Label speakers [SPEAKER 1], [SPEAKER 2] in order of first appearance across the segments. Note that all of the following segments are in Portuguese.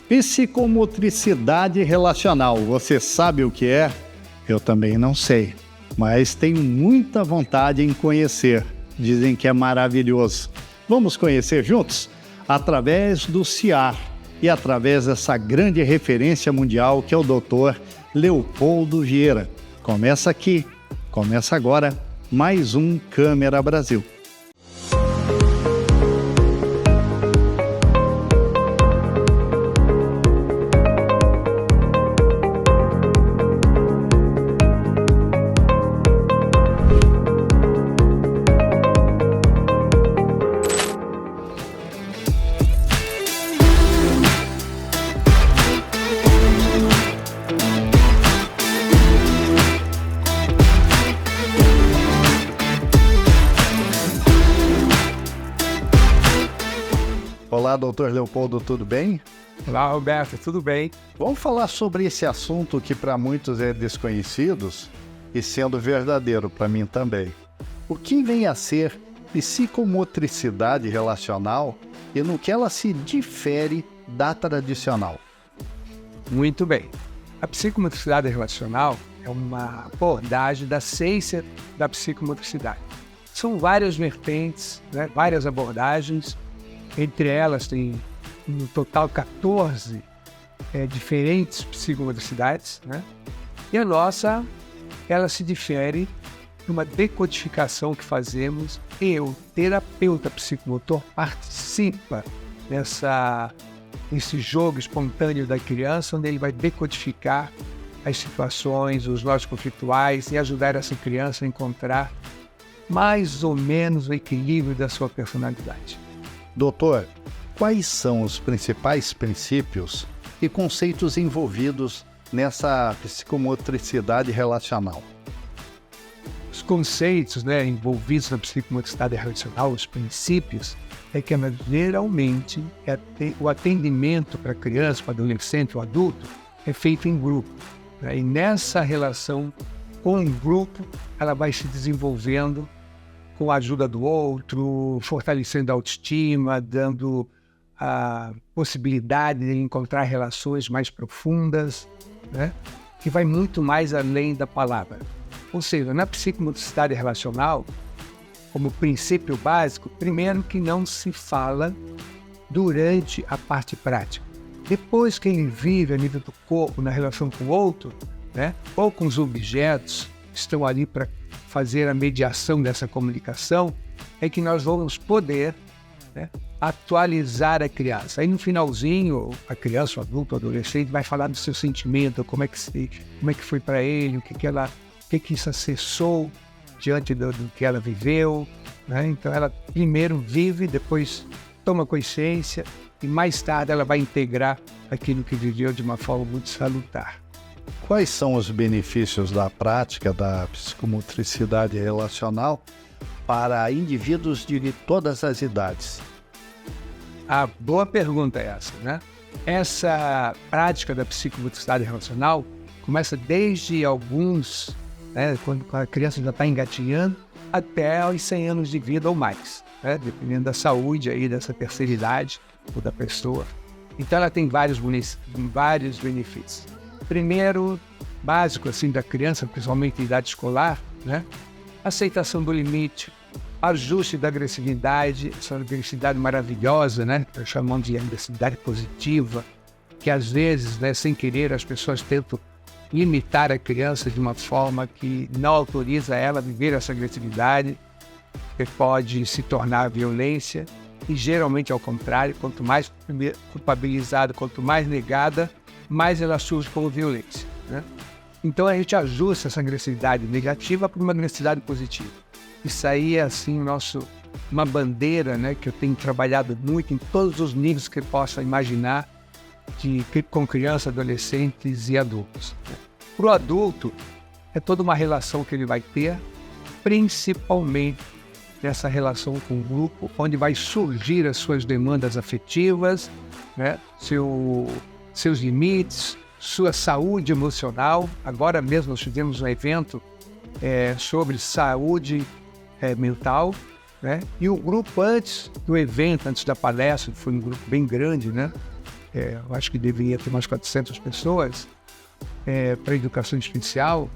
[SPEAKER 1] Psicomotricidade relacional, você sabe o que é? Eu também não sei, mas tenho muita vontade em conhecer. Dizem que é maravilhoso. Vamos conhecer juntos? Através do CIAR e através dessa grande referência mundial que é o Dr. Leopoldo Vieira. Começa aqui, começa agora, mais um Câmera Brasil. Olá, doutor Leopoldo, tudo bem?
[SPEAKER 2] Olá, Roberto, tudo bem?
[SPEAKER 1] Vamos falar sobre esse assunto que para muitos é desconhecido e sendo verdadeiro para mim também. O que vem a ser psicomotricidade relacional e no que ela se difere da tradicional?
[SPEAKER 2] Muito bem. A psicomotricidade relacional é uma abordagem da ciência da psicomotricidade. São várias vertentes, várias abordagens. Entre elas tem no total 14 diferentes psicomotricidades, E a nossa, ela se difere numa decodificação que fazemos e o terapeuta psicomotor participa nesse jogo espontâneo da criança, onde ele vai decodificar as situações, os nós conflituais e ajudar essa criança a encontrar mais ou menos o equilíbrio da sua personalidade.
[SPEAKER 1] Doutor, quais são os principais princípios e conceitos envolvidos nessa psicomotricidade relacional?
[SPEAKER 2] Os conceitos envolvidos na psicomotricidade relacional, os princípios, é que geralmente o atendimento para a criança, para o adolescente, o adulto, é feito em grupo. E nessa relação com o grupo, ela vai se desenvolvendo com a ajuda do outro, fortalecendo a autoestima, dando a possibilidade de encontrar relações mais profundas, que vai muito mais além da palavra. Ou seja, na psicomotricidade relacional, como princípio básico, primeiro que não se fala durante a parte prática. Depois que ele vive a nível do corpo, na relação com o outro, ou com os objetos que estão ali para fazer a mediação dessa comunicação, é que nós vamos poder atualizar a criança. Aí no finalzinho, a criança, o adulto, o adolescente vai falar do seu sentimento, como é que foi para ele, o que isso acessou diante do que ela viveu. Então ela primeiro vive, depois toma consciência e mais tarde ela vai integrar aquilo que viveu de uma forma muito salutar.
[SPEAKER 1] Quais são os benefícios da prática da psicomotricidade relacional para indivíduos de todas as idades?
[SPEAKER 2] A boa pergunta é essa, Essa prática da psicomotricidade relacional começa desde alguns, quando a criança já está engatinhando, até aos 100 anos de vida ou mais, dependendo da saúde aí dessa terceira idade ou da pessoa. Então ela tem vários benefícios. Primeiro, básico assim da criança, principalmente em idade escolar, aceitação do limite, ajuste da agressividade, essa agressividade maravilhosa, que chamamos de agressividade positiva, que às vezes, sem querer, as pessoas tentam limitar a criança de uma forma que não autoriza ela a viver essa agressividade, que pode se tornar violência, e geralmente ao contrário, quanto mais culpabilizada, quanto mais negada, mais ela surge como violência. Então a gente ajusta essa agressividade negativa para uma agressividade positiva. Isso aí é assim uma bandeira que eu tenho trabalhado muito em todos os níveis que eu possa imaginar com crianças, adolescentes e adultos. Para o adulto, é toda uma relação que ele vai ter, principalmente nessa relação com o grupo, onde vai surgir as suas demandas afetivas, seus limites, sua saúde emocional. Agora mesmo nós tivemos um evento sobre saúde mental, E o grupo antes do evento, antes da palestra, foi um grupo bem grande, eu acho que deveria ter mais 400 pessoas, para educação especial.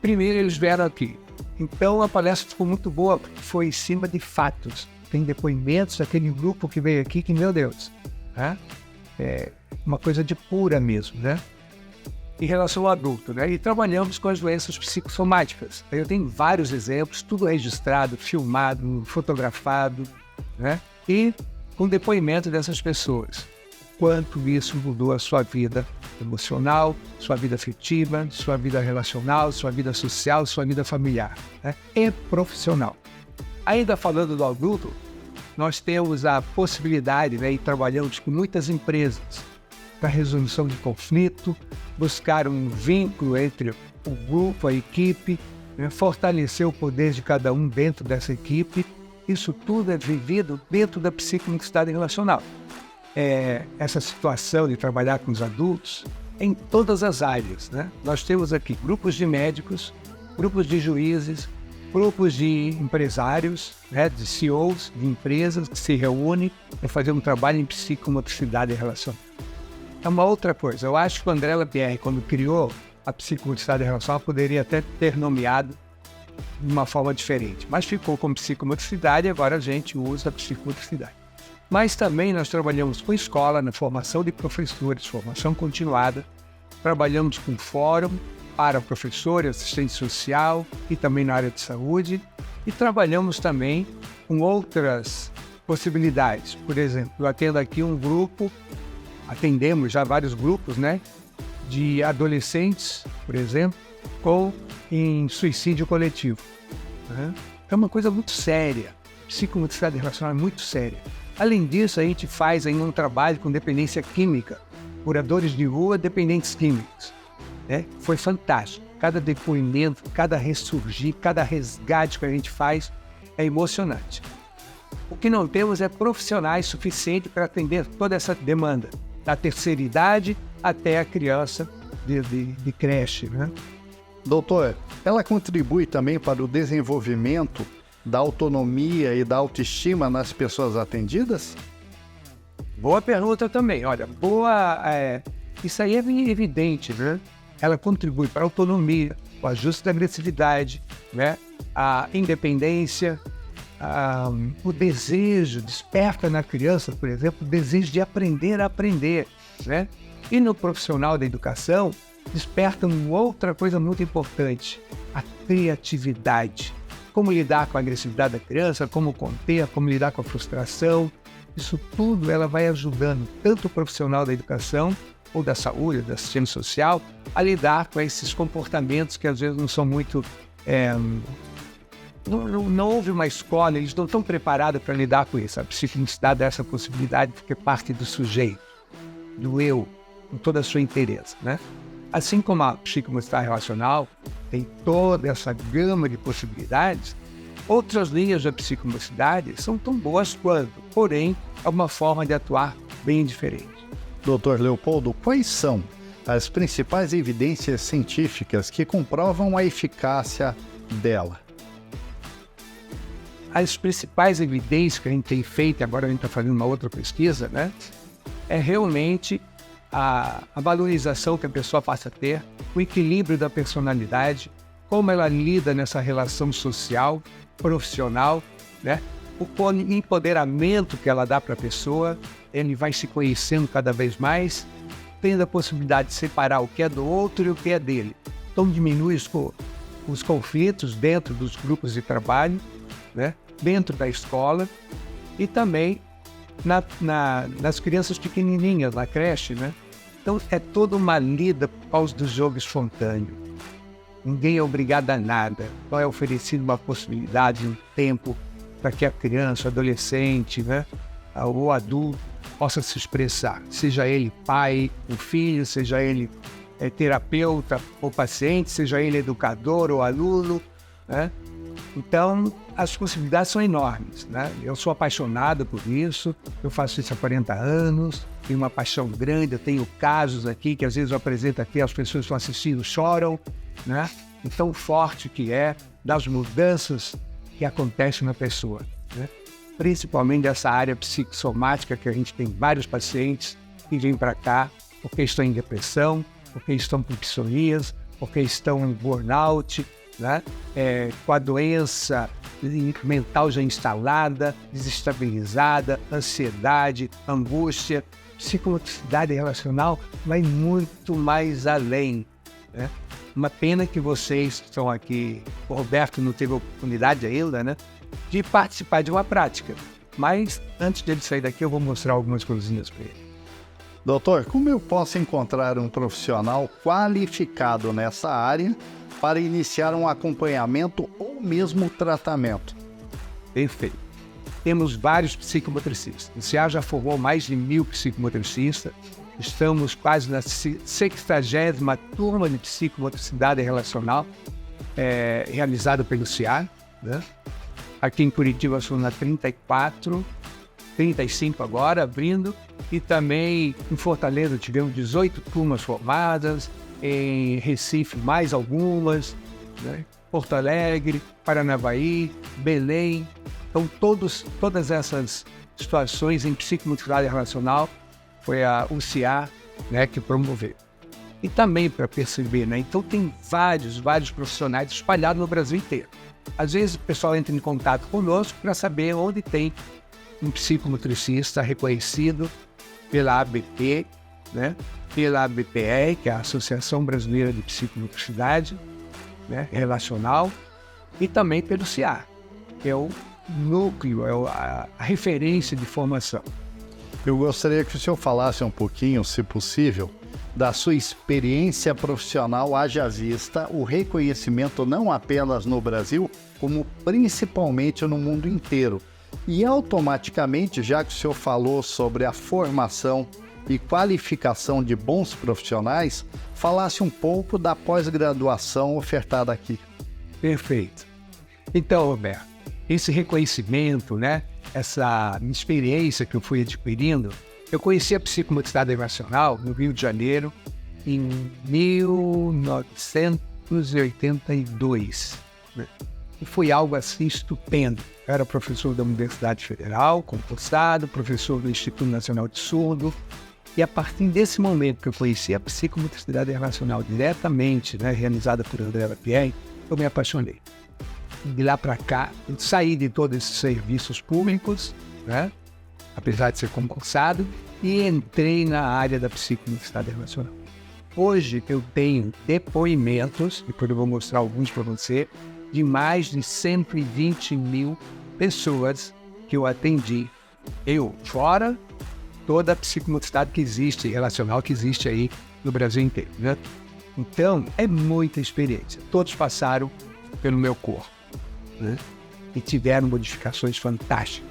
[SPEAKER 2] Primeiro eles vieram aqui. Então a palestra ficou muito boa, porque foi em cima de fatos. Tem depoimentos daquele grupo que veio aqui que, meu Deus, né? É uma coisa de pura mesmo, né? Em relação ao adulto, né? E trabalhamos com as doenças psicossomáticas. Eu tenho vários exemplos, tudo registrado, filmado, fotografado, né? E com depoimento dessas pessoas. Quanto isso mudou a sua vida emocional, sua vida afetiva, sua vida relacional, sua vida social, sua vida familiar, né? E profissional. Ainda falando do adulto, nós temos a possibilidade, né, e trabalhamos com muitas empresas para resolução de conflito, buscar um vínculo entre o grupo, a equipe, né, fortalecer o poder de cada um dentro dessa equipe. Isso tudo é vivido dentro da psicomotricidade relacional. Essa situação de trabalhar com os adultos em todas as áreas, né? Nós temos aqui grupos de médicos, grupos de juízes, grupos de empresários, né, de CEOs de empresas que se reúnem para fazer um trabalho em psicomotricidade relacional. É uma outra coisa. Eu acho que o André Lapierre, quando criou a psicomotricidade relacional, poderia até ter nomeado de uma forma diferente, mas ficou como psicomotricidade e agora a gente usa a psicomotricidade. Mas também nós trabalhamos com escola, na formação de professores, formação continuada, trabalhamos com fórum para professores, assistente social e também na área de saúde, e trabalhamos também com outras possibilidades. Por exemplo, eu atendo aqui um grupo, atendemos já vários grupos, né, de adolescentes, por exemplo, em suicídio coletivo, né? É uma coisa muito séria, psicomotricidade relacional é muito séria. Além disso, a gente faz ainda um trabalho com dependência química, moradores de rua, dependentes químicos, né? Foi fantástico. Cada depoimento, cada ressurgir, cada resgate que a gente faz é emocionante. O que não temos é profissionais suficientes para atender toda essa demanda, da terceira idade até a criança de creche, né?
[SPEAKER 1] Doutor, ela contribui também para o desenvolvimento da autonomia e da autoestima nas pessoas atendidas?
[SPEAKER 2] Boa pergunta também. Olha, isso aí é evidente, né? Ela contribui para a autonomia, o ajuste da agressividade, né? A independência, o desejo, desperta na criança, por exemplo, o desejo de aprender a aprender, né? E no profissional da educação, desperta uma outra coisa muito importante, a criatividade. Como lidar com a agressividade da criança, como conter, como lidar com a frustração. Isso tudo ela vai ajudando tanto o profissional da educação ou da saúde, da assistência social, a lidar com esses comportamentos que às vezes não são muito... Não houve uma escola, eles não estão preparados para lidar com isso. A psicomotricidade dá essa possibilidade porque é parte do sujeito, do eu, com toda a sua inteireza, né? Assim como a psicomotricidade relacional tem toda essa gama de possibilidades, outras linhas da psicomotricidade são tão boas quanto, porém, é uma forma de atuar bem diferente.
[SPEAKER 1] Doutor Leopoldo, quais são as principais evidências científicas que comprovam a eficácia dela?
[SPEAKER 2] As principais evidências que a gente tem feito, agora a gente está fazendo uma outra pesquisa, né, é realmente a valorização que a pessoa passa a ter, o equilíbrio da personalidade, como ela lida nessa relação social, profissional, né? O empoderamento que ela dá para a pessoa, ele vai se conhecendo cada vez mais, tendo a possibilidade de separar o que é do outro e o que é dele. Então diminui os conflitos dentro dos grupos de trabalho, né? Dentro da escola e também nas crianças pequenininhas, na creche, né? Então é toda uma lida por causa do jogo espontâneo. Ninguém é obrigado a nada. Então é oferecido uma possibilidade, um tempo para que a criança, o adolescente, né, ou adulto possa se expressar. Seja ele pai, o filho, seja ele terapeuta ou paciente, seja ele educador ou aluno, né? Então, as possibilidades são enormes, né? Eu sou apaixonado por isso, eu faço isso há 40 anos, tenho uma paixão grande, eu tenho casos aqui que às vezes eu apresento aqui, as pessoas que estão assistindo choram, né? E tão forte que é das mudanças que acontecem na pessoa, né? Principalmente dessa área psicossomática, que a gente tem vários pacientes que vêm para cá porque estão em depressão, porque estão com psoríase, porque estão em burnout, né? Com a doença mental já instalada, desestabilizada, ansiedade, angústia. Psicomotricidade relacional vai muito mais além, né? Uma pena que vocês estão aqui, o Roberto não teve oportunidade ainda, né, de participar de uma prática. Mas antes dele sair daqui, eu vou mostrar algumas coisinhas para ele.
[SPEAKER 1] Doutor, como eu posso encontrar um profissional qualificado nessa área para iniciar um acompanhamento ou mesmo tratamento?
[SPEAKER 2] Perfeito. Temos vários psicomotricistas. O CA já formou mais de 1.000 psicomotricistas. Estamos quase na 60ª turma de psicomotricidade relacional realizada pelo CA, né? Aqui em Curitiba são na 34, 35 agora, abrindo. E também em Fortaleza tivemos 18 turmas formadas, em Recife mais algumas, né? Porto Alegre, Paranavaí, Belém. Então todas essas situações em psicomotricidade relacional foi a UCA, né, que promoveu. E também para perceber, né? Então tem vários profissionais espalhados no Brasil inteiro. Às vezes o pessoal entra em contato conosco para saber onde tem um psicomotricista reconhecido pela ABP, né? Pela ABPR, que é a Associação Brasileira de Psicomotricidade, né, relacional, e também pelo CA, que é o núcleo, a referência de formação.
[SPEAKER 1] Eu gostaria que o senhor falasse um pouquinho, se possível, da sua experiência profissional, haja vista o reconhecimento não apenas no Brasil, como principalmente no mundo inteiro. E automaticamente, já que o senhor falou sobre a formação e qualificação de bons profissionais, falasse um pouco da pós-graduação ofertada aqui.
[SPEAKER 2] Perfeito. Então, Roberto, esse reconhecimento, né, essa experiência que eu fui adquirindo, eu conheci a psicomotricidade relacional no Rio de Janeiro em 1982, né? E foi algo assim estupendo. Eu era professor da Universidade Federal, concursado, professor do Instituto Nacional de Surdo, e a partir desse momento que eu conheci a psicomotricidade relacional diretamente, né, realizada por André Lapierre, eu me apaixonei. De lá para cá, eu saí de todos esses serviços públicos, né, apesar de ser concursado, e entrei na área da psicomotricidade relacional. Hoje eu tenho depoimentos, depois eu vou mostrar alguns para você, de mais de 120.000 pessoas que eu atendi. Fora toda a psicomotricidade que existe, relacional que existe aí no Brasil inteiro, né? Então, é muita experiência. Todos passaram pelo meu corpo, né? E tiveram modificações fantásticas.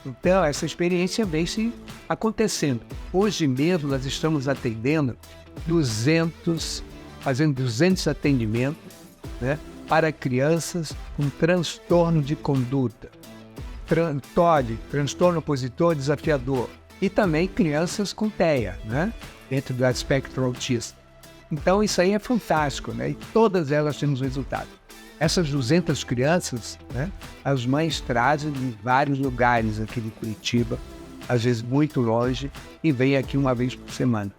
[SPEAKER 2] Então, essa experiência vem se acontecendo. Hoje mesmo, nós estamos atendendo fazendo 200 atendimentos, né, para crianças com transtorno de conduta, TOD, transtorno opositor desafiador, e também crianças com TEA, né, dentro do espectro autista. Então, isso aí é fantástico, né? E todas elas temos resultado. Essas 200 crianças, né, as mães trazem de vários lugares aqui de Curitiba, às vezes muito longe, e vêm aqui uma vez por semana.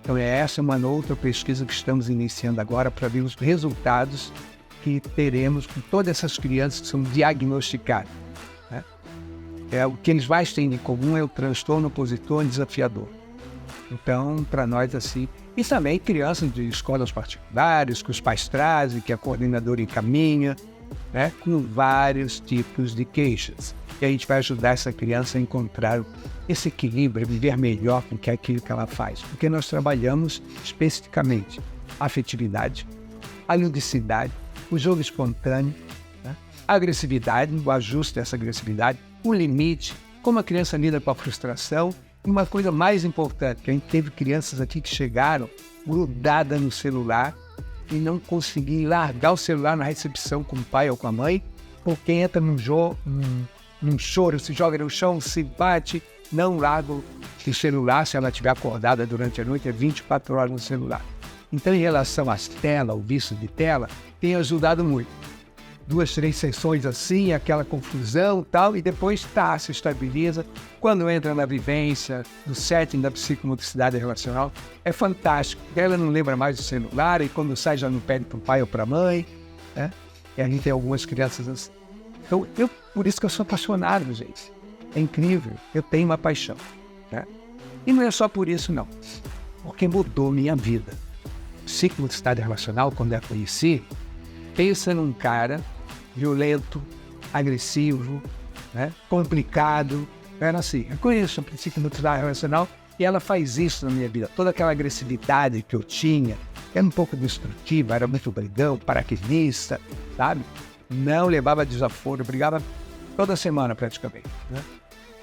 [SPEAKER 2] Então, essa é uma outra pesquisa que estamos iniciando agora para ver os resultados que teremos com todas essas crianças que são diagnosticadas, né? O que eles mais têm em comum é o transtorno opositor desafiador. Então, para nós, assim, e também crianças de escolas particulares, que os pais trazem, que a coordenadora encaminha, né, com vários tipos de queixas. E a gente vai ajudar essa criança a encontrar esse equilíbrio, viver melhor com aquilo que ela faz. Porque nós trabalhamos especificamente a afetividade, a ludicidade, o jogo espontâneo, né, a agressividade, o ajuste dessa agressividade, o limite, como a criança lida com a frustração. E uma coisa mais importante, que a gente teve crianças aqui que chegaram grudadas no celular e não conseguiam largar o celular na recepção com o pai ou com a mãe, porque entra num choro, se joga no chão, se bate, não larga o celular. Se ela estiver acordada durante a noite, é 24 horas no celular. Então, em relação às telas, o vício de tela, tem ajudado muito. 2, 3 sessões assim, aquela confusão e tal, e depois se estabiliza. Quando entra na vivência do setting da psicomotricidade relacional, é fantástico. Ela não lembra mais do celular e quando sai já não pede para o pai ou para a mãe, né? E a gente tem algumas crianças assim. Então, por isso que eu sou apaixonado, gente. É incrível, eu tenho uma paixão, né? E não é só por isso, não. Porque mudou minha vida. Psicomotricidade relacional, quando eu a conheci, pensa num cara violento, agressivo, né? Complicado. Era assim, eu conheço a psicomotricidade relacional e ela faz isso na minha vida. Toda aquela agressividade que eu tinha, era um pouco destrutiva, era muito brigão, paraquedista, sabe? Não levava desaforo, brigava toda semana praticamente, né?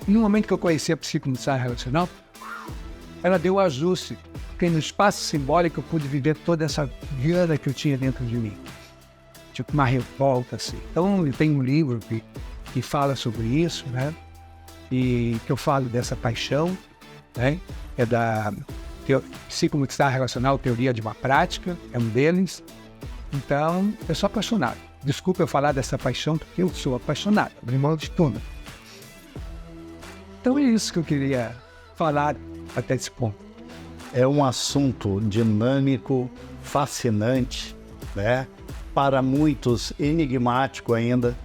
[SPEAKER 2] E no momento que eu conheci a psicomotricidade relacional, ela deu o ajuste, porque no espaço simbólico eu pude viver toda essa gana que eu tinha dentro de mim. Tipo uma revolta, assim. Então, eu tenho um livro que fala sobre isso, né? E que eu falo dessa paixão, né? É da Psicomotricidade Relacional, Teoria de uma Prática, é um deles. Então, eu sou apaixonado. Desculpa eu falar dessa paixão, porque eu sou apaixonado, abri mão de tudo. Então, é isso que eu queria falar até esse ponto.
[SPEAKER 1] É um assunto dinâmico, fascinante, né? Para muitos enigmático ainda.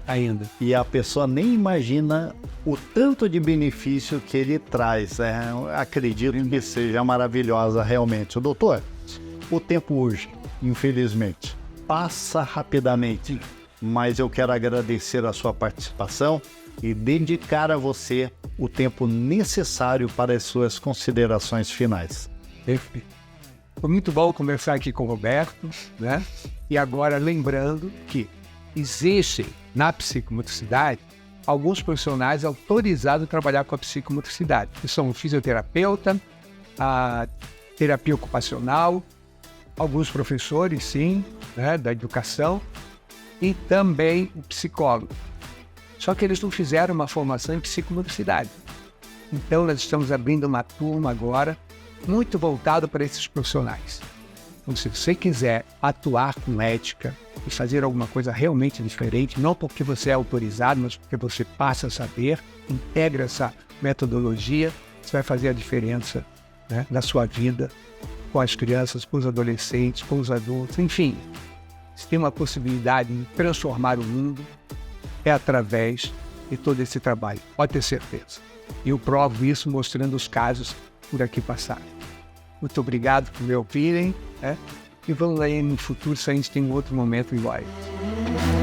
[SPEAKER 1] E a pessoa nem imagina o tanto de benefício que ele traz, né? Acredito que seja maravilhosa realmente. Doutor, o tempo urge, infelizmente. Passa rapidamente, mas eu quero agradecer a sua participação e dedicar a você o tempo necessário para as suas considerações finais.
[SPEAKER 2] Perfeito. Foi muito bom conversar aqui com o Roberto, né? E agora lembrando que existe na psicomotricidade alguns profissionais autorizados a trabalhar com a psicomotricidade, que são o fisioterapeuta, a terapia ocupacional, alguns professores, sim, né, da educação, e também o psicólogo. Só que eles não fizeram uma formação em psicomotricidade. Então, nós estamos abrindo uma turma agora, muito voltado para esses profissionais. Então, se você quiser atuar com ética e fazer alguma coisa realmente diferente, não porque você é autorizado, mas porque você passa a saber, integra essa metodologia, você vai fazer a diferença, né, na sua vida, com as crianças, com os adolescentes, com os adultos, enfim. Se tem uma possibilidade de transformar o mundo, é através de todo esse trabalho, pode ter certeza. Eu provo isso mostrando os casos por aqui passaram. Muito obrigado por me ouvirem, né? E vamos aí no futuro se a gente tem um outro momento igual a esse.